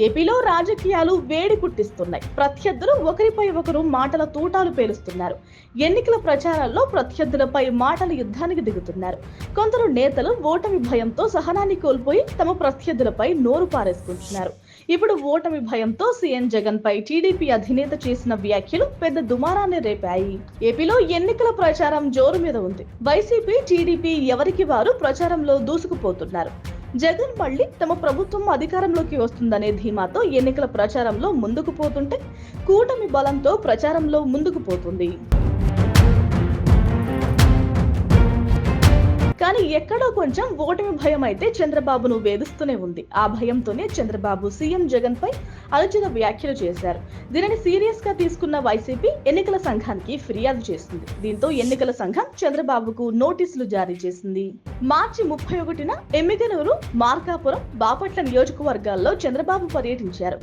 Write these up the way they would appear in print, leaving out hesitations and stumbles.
ఏపీలో రాజకీయాలు వేడి పుట్టిస్తున్నాయి. ప్రత్యర్థులు ఒకరిపై ఒకరు మాటల తూటాలు పేలుస్తున్నారు. ఎన్నికల ప్రచారాల్లో ప్రత్యర్థులపై మాటల యుద్ధానికి దిగుతున్నారు. కొందరు నేతలు ఓటమి భయంతో సహనాన్ని కోల్పోయి తమ ప్రత్యర్థులపై నోరు పారేసుకుంటున్నారు. ఇప్పుడు ఓటమి భయంతో సీఎం జగన్ పై టీడీపీ అధినేత చేసిన వ్యాఖ్యలు పెద్ద దుమారాన్ని రేపాయి. ఏపీలో ఎన్నికల ప్రచారం జోరు మీద ఉంది. వైసీపీ, టీడీపీ ఎవరికి వారు ప్రచారంలో దూసుకుపోతున్నారు. జగన్ మళ్లీ తమ ప్రభుత్వం అధికారంలోకి వస్తుందనే ధీమాతో ఎన్నికల ప్రచారంలో ముందుకు పోతుంటే, కూటమి బలంతో ప్రచారంలో ముందుకు పోతుంది. కానీ ఎక్కడో కొంచెం ఓటమి భయం అయితే చంద్రబాబును వేధిస్తూనే ఉంది. ఆ భయంతోనే చంద్రబాబు సీఎం జగన్ పై అనుచిత వ్యాఖ్యలు చేశారు. దీనిని సీరియస్ గా తీసుకున్న వైసీపీ ఎన్నికల సంఘానికి ఫిర్యాదు చేసింది. దీంతో ఎన్నికల సంఘం చంద్రబాబుకు నోటీసులు జారీ చేసింది. మార్చి 31న ఎమ్మిగనూరు, మార్కాపురం, బాపట్ల నియోజకవర్గాల్లో చంద్రబాబు పర్యటించారు.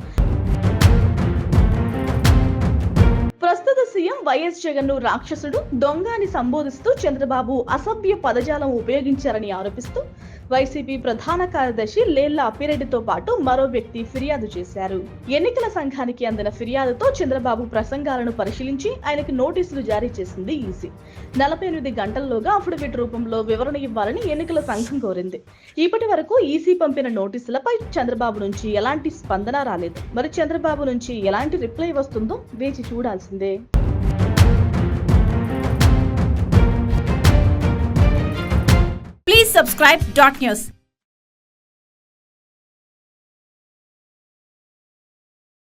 ప్రస్తుత సీఎం వైఎస్ జగన్ ను రాక్షసుడు, దొంగ అని సంబోధిస్తూ చంద్రబాబు అసభ్య పదజాలం ఉపయోగించారని ఆరోపిస్తూ వైసీపీ ప్రధాన కార్యదర్శి లేళ్ల అప్పిరెడ్డితో పాటు మరో వ్యక్తి ఫిర్యాదు చేశారు. ఎన్నికల సంఘానికి అందిన ఫిర్యాదుతో చంద్రబాబు ప్రసంగాలను పరిశీలించి ఆయనకు నోటీసులు జారీ చేసింది ఈసీ. 48 గంటల్లోగా అఫిడవిట్ రూపంలో వివరణ ఇవ్వాలని ఎన్నికల సంఘం కోరింది. ఇప్పటి వరకు ఈసీ పంపిన నోటీసులపై చంద్రబాబు నుంచి ఎలాంటి స్పందన రాలేదు. మరి చంద్రబాబు నుంచి ఎలాంటి రిప్లై వస్తుందో వేచి చూడాల్సిందే. Please subscribe Dot News.